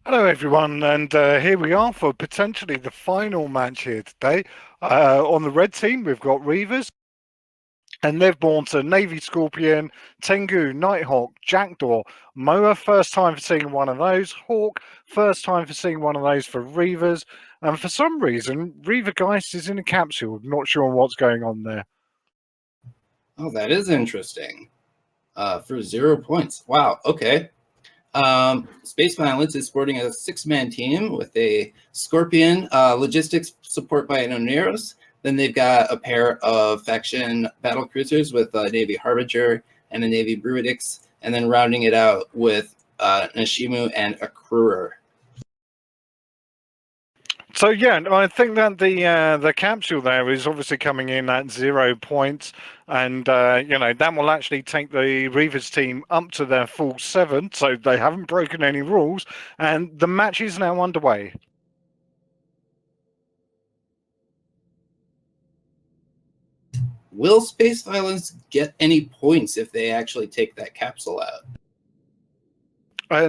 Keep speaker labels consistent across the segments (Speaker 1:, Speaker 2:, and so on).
Speaker 1: Hello, everyone, and here we are for potentially the final match here today. On the red team, we've got Reavers, and they've born to Navy Scorpion, Tengu, Nighthawk, Jackdaw, Moa, first time for seeing one of those, Hawk, first time for seeing one of those for Reavers, and for some reason, Reaver Geist is in a capsule. Not sure what's going on there.
Speaker 2: Oh, that is interesting. For 0 points. Wow, okay. Space Violence is sporting a 6-man team with a Scorpion, logistics support by an Oneros. Then they've got a pair of faction battle cruisers with a Navy Harbinger and a Navy Bruidix, and then rounding it out with Nashimu and a Kruger.
Speaker 1: So yeah, I think that the capsule there is obviously coming in at 0 points, and that will actually take the Reavers team up to their full 7. So they haven't broken any rules, and the match is now underway.
Speaker 2: Will Space Violence get any points if they actually take that capsule out?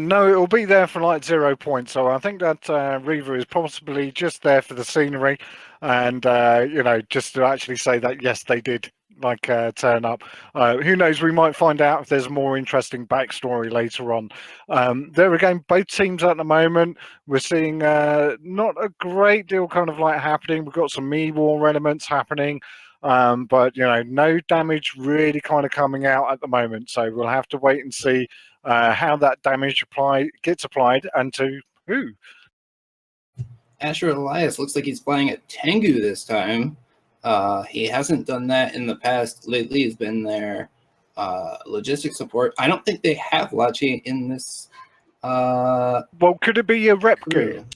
Speaker 1: No, it'll be there for like 0 points. So I think that Reaver is possibly just there for the scenery, and just to actually say that yes, they did turn up. Who knows? We might find out if there's a more interesting backstory later on. There again, both teams at the moment, we're seeing not a great deal kind of like happening. We've got some me war elements happening. But no damage really kind of coming out at the moment. So we'll have to wait and see how that damage gets applied and to who.
Speaker 2: Asher Elias looks like he's flying at Tengu this time. He hasn't done that in the past. Lately, he's been their logistics support. I don't think they have Lachi in this.
Speaker 1: Well, could it be a Repgu?
Speaker 2: Crew.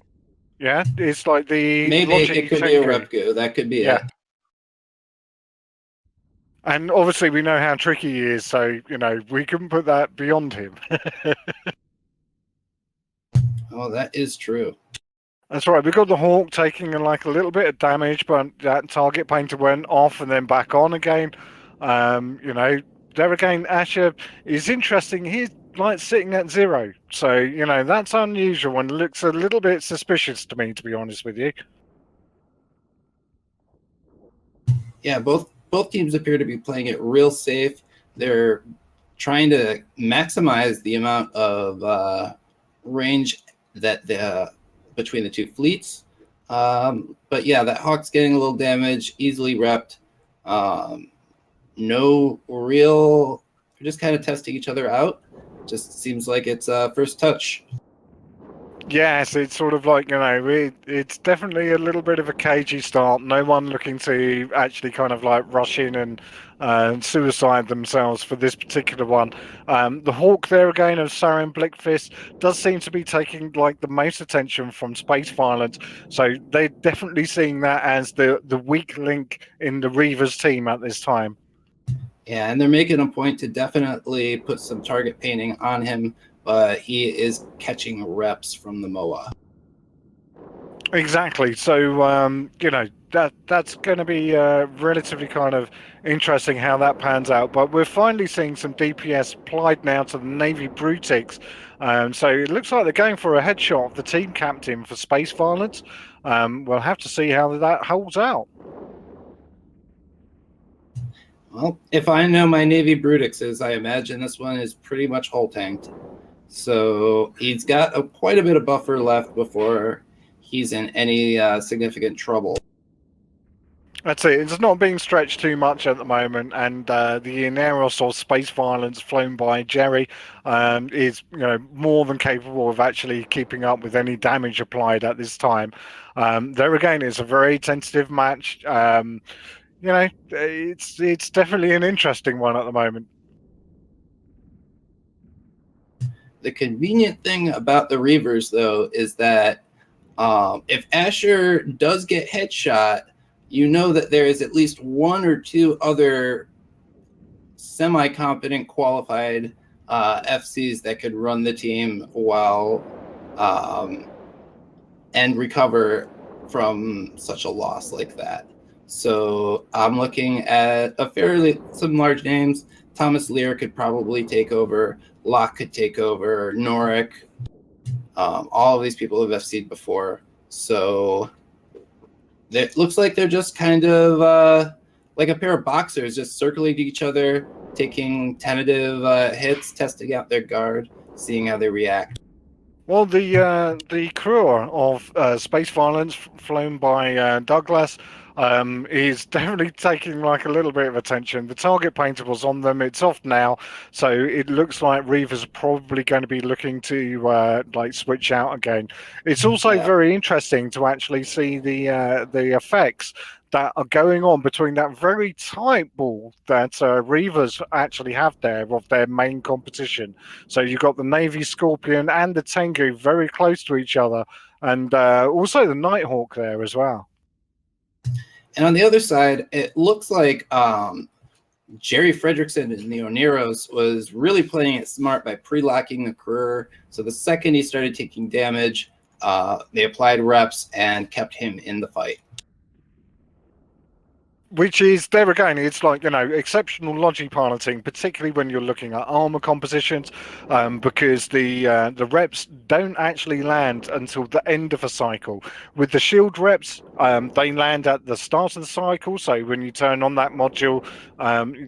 Speaker 1: Yeah, it's like the
Speaker 2: maybe it could
Speaker 1: Tengu.
Speaker 2: be a Repgu. That could be it.
Speaker 1: And obviously, we know how tricky he is, so we couldn't put that beyond him.
Speaker 2: Oh, that is true.
Speaker 1: That's right. We've got the Hawk taking like a little bit of damage, but that target painter went off and then back on again. There again, Asher is interesting. He's like sitting at 0, so that's unusual and looks a little bit suspicious to me, to be honest with you.
Speaker 2: Yeah, both teams appear to be playing it real safe. They're trying to maximize the amount of range that between the two fleets. But yeah, that Hawk's getting a little damage, easily repped. No real, we're just kind of testing each other out. Just seems like it's first touch.
Speaker 1: Yes, it's sort of like, it's definitely a little bit of a cagey start. No one looking to actually kind of like rush in and suicide themselves for this particular one. The Hawk there again of Saren Blickfist does seem to be taking like the most attention from Space Violence. So they're definitely seeing that as the weak link in the Reavers team at this time.
Speaker 2: Yeah, and they're making a point to definitely put some target painting on him, but he is catching reps from the MOA.
Speaker 1: Exactly. So that's going to be relatively kind of interesting how that pans out. But we're finally seeing some DPS applied now to the Navy Brutix. So it looks like they're going for a headshot of the team captain for Space Violence. We'll have to see how that holds out.
Speaker 2: Well, if I know my Navy Brutixes, I imagine this one is pretty much hull tanked. So he's got quite a bit of buffer left before he's in any significant trouble.
Speaker 1: That's it. It's not being stretched too much at the moment, and the Ineros or Space Violence flown by Jerry is more than capable of actually keeping up with any damage applied at this time. There again, it's a very tentative match. It's definitely an interesting one at the moment.
Speaker 2: The convenient thing about the Reavers, though, is that if Asher does get headshot, you know that there is at least one or two other semi-competent, qualified FCs that could run the team while and recover from such a loss like that. So I'm looking at some large names. Thomas Lear could probably take over. Locke could take over. Norik. All of these people have FC'd before, so it looks like they're just kind of like a pair of boxers just circling each other, taking tentative hits, testing out their guard, seeing how they react.
Speaker 1: Well, the crew of Space Violence, flown by Douglas, is definitely taking like a little bit of attention. The target painter was on them; it's off now, so it looks like Reavers are probably going to be looking to like switch out again. It's also
Speaker 2: Yeah.
Speaker 1: very interesting to actually see the effects that are going on between that very tight ball that Reavers actually have there of their main competition. So you've got the Navy Scorpion and the Tengu very close to each other, and also the Nighthawk there as well.
Speaker 2: And on the other side, it looks like Jerry Fredrickson in the Oneros was really playing it smart by pre-locking the career. So the second he started taking damage, they applied reps and kept him in the fight.
Speaker 1: Which is there again, it's like, exceptional logic piloting, particularly when you're looking at armor compositions, because the reps don't actually land until the end of a cycle. With the shield reps, they land at the start of the cycle. So when you turn on that module,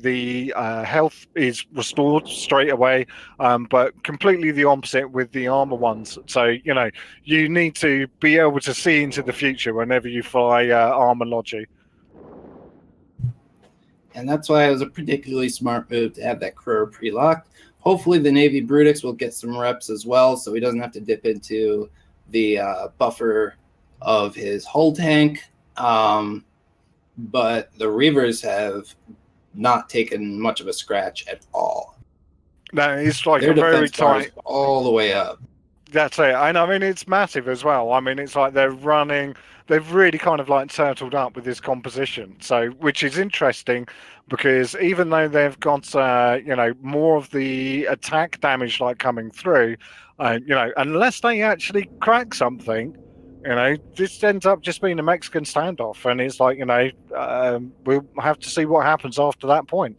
Speaker 1: the health is restored straight away, but completely the opposite with the armor ones. So you need to be able to see into the future whenever you fly armor logic.
Speaker 2: And that's why it was a particularly smart move to have that career pre-locked. Hopefully the Navy Brutix will get some reps as well, so he doesn't have to dip into the buffer of his hull tank. But the Reavers have not taken much of a scratch at all.
Speaker 1: No, it's like
Speaker 2: Their
Speaker 1: a very
Speaker 2: defense bars
Speaker 1: tight.
Speaker 2: all the way up.
Speaker 1: That's it. And I mean, it's massive as well. I mean, it's like they've really kind of like turtled up with this composition. So, which is interesting because even though they've got, more of the attack damage like coming through, unless they actually crack something, this ends up just being a Mexican standoff. And it's like, we'll have to see what happens after that point.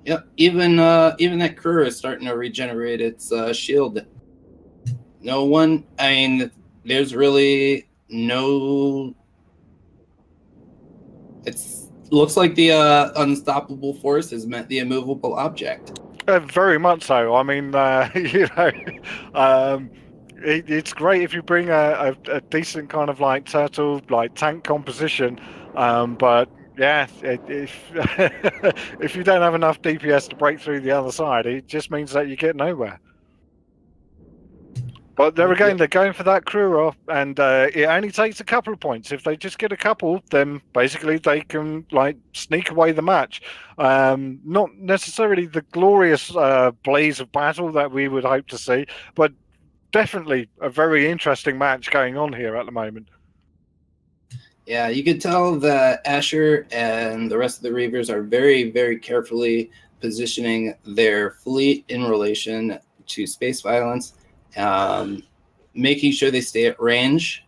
Speaker 2: Yep, even that crew is starting to regenerate its shield. No one, I mean, there's really no. It looks like the unstoppable force has met the immovable object.
Speaker 1: Very much so. I mean, it's great if you bring a decent kind of like turtle, like tank composition, but yeah, if if you don't have enough DPS to break through the other side, it just means that you get nowhere. But there again, they're going for that crew off, and it only takes a couple of points. If they just get a couple, then basically they can like sneak away the match. Not necessarily the glorious blaze of battle that we would hope to see, but definitely a very interesting match going on here at the moment.
Speaker 2: Yeah, you could tell that Asher and the rest of the Reavers are very, very carefully positioning their fleet in relation to space violence, making sure they stay at range,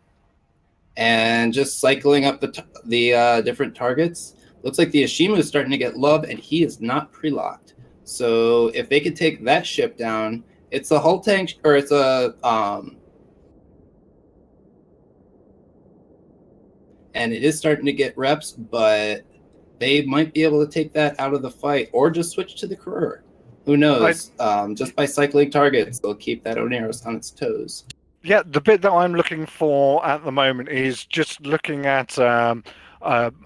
Speaker 2: and just cycling up the different targets. Looks like the Ashima is starting to get love, and he is not pre-locked. So if they could take that ship down, it's a hull tank, or it's a and it is starting to get reps, but they might be able to take that out of the fight or just switch to the career. Who knows? Just by cycling targets, they'll keep that Oneros on its toes.
Speaker 1: Yeah, the bit that I'm looking for at the moment is just looking at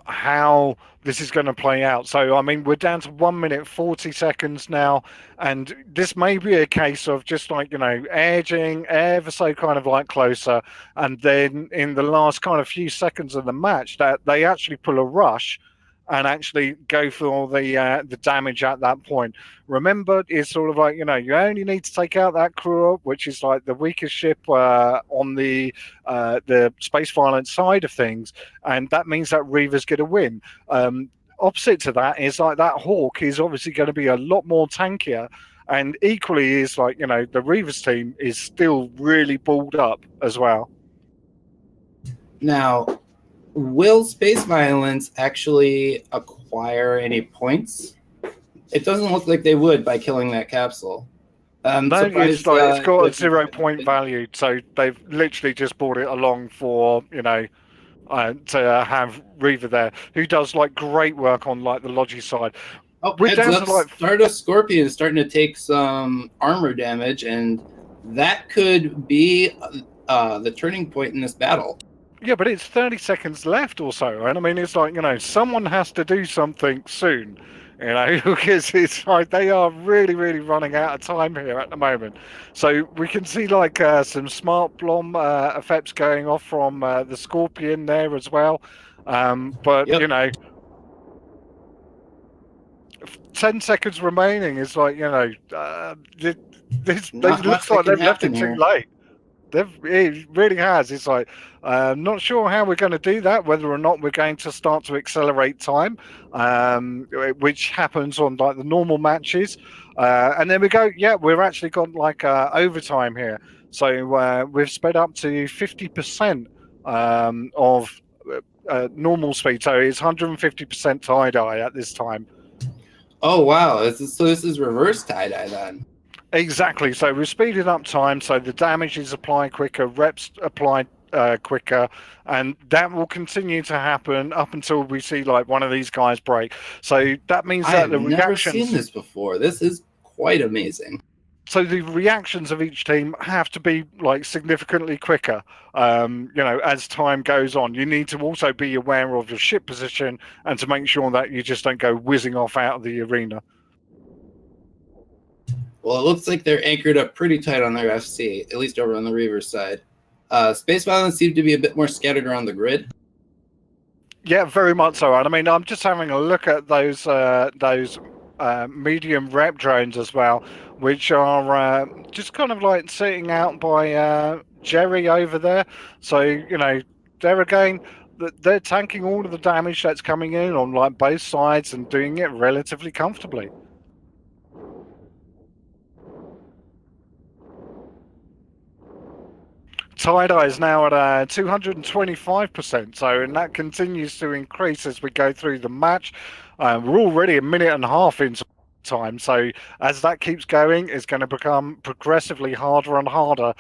Speaker 1: how this is going to play out. So, I mean, we're down to 1 minute 40 seconds now, and this may be a case of just like, edging ever so kind of like closer, and then in the last kind of few seconds of the match, that they actually pull a rush and actually go for all the damage at that point. Remember, it's sort of like, you only need to take out that crew up, which is like the weakest ship on the space violence side of things, and that means that Reavers get a win. Opposite to that is like that Hawk is obviously going to be a lot more tankier, and equally is like, the Reavers team is still really balled up as well.
Speaker 2: Now, will space violence actually acquire any points It doesn't look like they would by killing that capsule. I'm
Speaker 1: No, it's
Speaker 2: surprised
Speaker 1: like it's got a
Speaker 2: Imperium
Speaker 1: 0 point
Speaker 2: didn't.
Speaker 1: value, so they've literally just brought it along for to have Reaver there, who does like great work on like the Logi side.
Speaker 2: Oh,
Speaker 1: We're
Speaker 2: heads
Speaker 1: down to
Speaker 2: up!
Speaker 1: like
Speaker 2: Stardust Scorpion is starting to take some armor damage, and that could be the turning point in this battle.
Speaker 1: yeah, but it's 30 seconds left or so, and I mean it's like someone has to do something soon, because it's like they are really really running out of time here at the moment. So we can see like some smart blom effects going off from the Scorpion there as well, but
Speaker 2: Yep,
Speaker 1: 10 seconds remaining is like it
Speaker 2: not much
Speaker 1: looks
Speaker 2: that
Speaker 1: like
Speaker 2: can
Speaker 1: they've left
Speaker 2: happen
Speaker 1: it too
Speaker 2: here.
Speaker 1: late. It really has. It's like not sure how we're going to do that. Whether or not we're going to start to accelerate time, which happens on like the normal matches, and then we go. Yeah, we're actually got like overtime here. So we've sped up to 50% of normal speed. So it's 150% tie dye at this time.
Speaker 2: Oh wow! So this is reverse tie dye then.
Speaker 1: Exactly. So we've speeded up time, so the damage is applied quicker, reps applied quicker, and that will continue to happen up until we see like one of these guys break. So that means
Speaker 2: I
Speaker 1: that
Speaker 2: have
Speaker 1: the
Speaker 2: never seen
Speaker 1: reactions,
Speaker 2: this before. This is quite amazing.
Speaker 1: the reactions of each team have to be like significantly quicker. As time goes on, you need to also be aware of your ship position and to make sure that you just don't go whizzing off out of the arena.
Speaker 2: Well, it looks like they're anchored up pretty tight on their FC, at least over on the Reavers side. Space Violence seem to be a bit more scattered around the grid.
Speaker 1: Yeah, very much so. And I mean, I'm just having a look at those medium rep drones as well, which are just kind of like sitting out by Jerry over there. So they're again they're tanking all of the damage that's coming in on like both sides and doing it relatively comfortably. Tie-dye is now at 225%, so and that continues to increase as we go through the match. We're already a minute and a half into time, so as that keeps going, it's going to become progressively harder and harder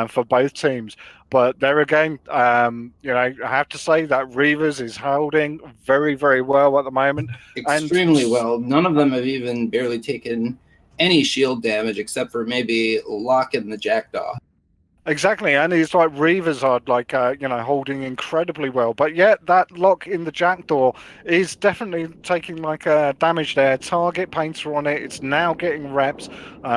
Speaker 1: for both teams. But there again, I have to say that Reavers is holding very, very well at the moment, and
Speaker 2: Extremely well. None of them have even barely taken any shield damage except for maybe Locke and the Jackdaw.
Speaker 1: exactly, and it's like Reavers are like holding incredibly well, but yet that lock in the jackdaw is definitely taking like damage there. Target painter on it. It's now getting reps.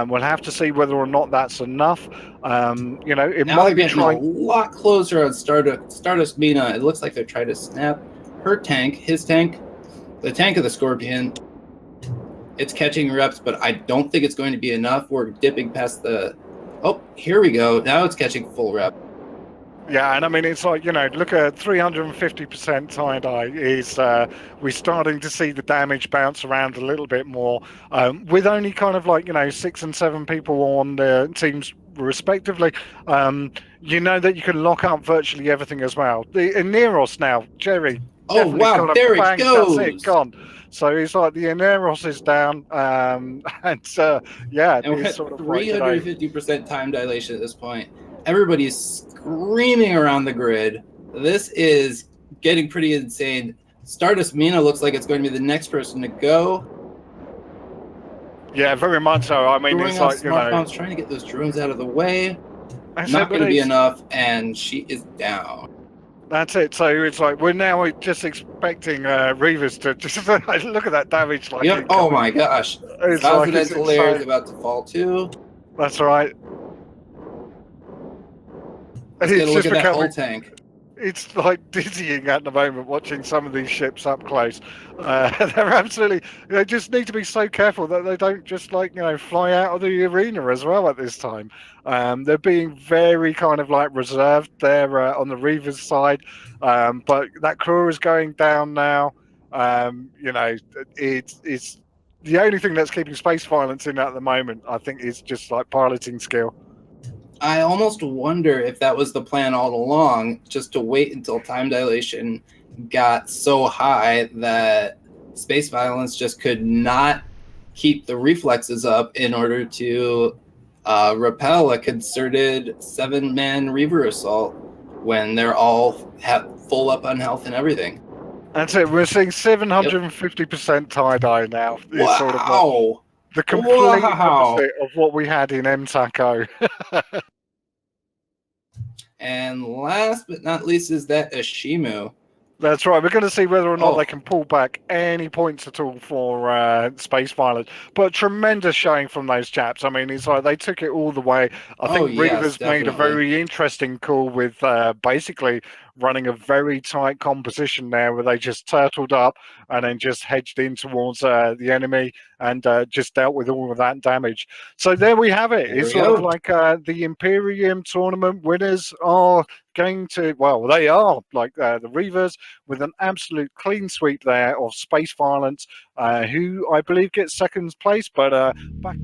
Speaker 1: We'll have to see whether or not that's enough. It
Speaker 2: Now they're
Speaker 1: might be
Speaker 2: getting a
Speaker 1: trying.
Speaker 2: lot closer on Stardust Mina. It looks like they're trying to snap her tank, his tank, the tank of the Scorpion. It's catching reps, but I don't think it's going to be enough. We're dipping past the... Oh, here we go. Now it's catching full rep.
Speaker 1: Yeah, and I mean it's like look at 350% tie-dye is we're starting to see the damage bounce around a little bit more with only kind of like 6 and 7 people on the teams respectively. That you can lock up virtually everything as well. The Ineros now, Jerry
Speaker 2: Oh,
Speaker 1: definitely
Speaker 2: wow.
Speaker 1: kind of
Speaker 2: There it
Speaker 1: bang, that's it,
Speaker 2: goes.
Speaker 1: gone. So it's like the Ineros is down, and yeah,
Speaker 2: And we're
Speaker 1: it's
Speaker 2: at
Speaker 1: sort of like
Speaker 2: 350% time dilation at this point. Everybody's screaming around the grid. This is getting pretty insane. Stardust Mina looks like it's going to be the next person to go.
Speaker 1: yeah, very much so. I mean,
Speaker 2: Throwing
Speaker 1: it's
Speaker 2: off
Speaker 1: like
Speaker 2: smart bombs, trying to get those drones out of the way.
Speaker 1: I said,
Speaker 2: Not
Speaker 1: but
Speaker 2: going to be
Speaker 1: it's
Speaker 2: enough, and she is down.
Speaker 1: That's it. So it's like we're now just expecting Reavers to just look at that damage like
Speaker 2: Yep. Oh
Speaker 1: incoming.
Speaker 2: my gosh.
Speaker 1: It's like it's
Speaker 2: Transcendental layer is
Speaker 1: insane.
Speaker 2: about to fall too.
Speaker 1: That's right. And
Speaker 2: Let's get
Speaker 1: it's
Speaker 2: a look
Speaker 1: just
Speaker 2: at that whole
Speaker 1: becoming.
Speaker 2: tank.
Speaker 1: It's like dizzying at the moment watching some of these ships up close. They're absolutely. They just need to be so careful that they don't just fly out of the arena as well at this time. They're being very kind of like reserved there on the Reavers side, but that crew is going down now. It's the only thing that's keeping space violence in at the moment. I think is just like piloting skill.
Speaker 2: I almost wonder if that was the plan all along, just to wait until time dilation got so high that space violence just could not keep the reflexes up in order to repel a concerted 7-man Reaver assault when they're all full up on health and everything.
Speaker 1: That's it. We're seeing
Speaker 2: Yep.
Speaker 1: 750% tie-dye now. It's sort of
Speaker 2: Wow.
Speaker 1: the complete
Speaker 2: Wow.
Speaker 1: opposite of what we had in MTACO.
Speaker 2: And last but not least is that Ashimu.
Speaker 1: That's right. We're going to see whether or not they
Speaker 2: Oh,
Speaker 1: can pull back any points at all for space violence. But tremendous showing from those chaps. I mean, it's like they took it all the way. I
Speaker 2: oh
Speaker 1: think
Speaker 2: yes,
Speaker 1: Reavers made a
Speaker 2: definitely.
Speaker 1: very interesting call with basically running a very tight composition there where they just turtled up and then just hedged in towards the enemy and just dealt with all of that damage. So there we have it.
Speaker 2: There
Speaker 1: It's
Speaker 2: we
Speaker 1: sort of
Speaker 2: go.
Speaker 1: like the Imperium tournament winners are going to, well, they are like the Reavers with an absolute clean sweep there of space violence, who I believe gets second place. But back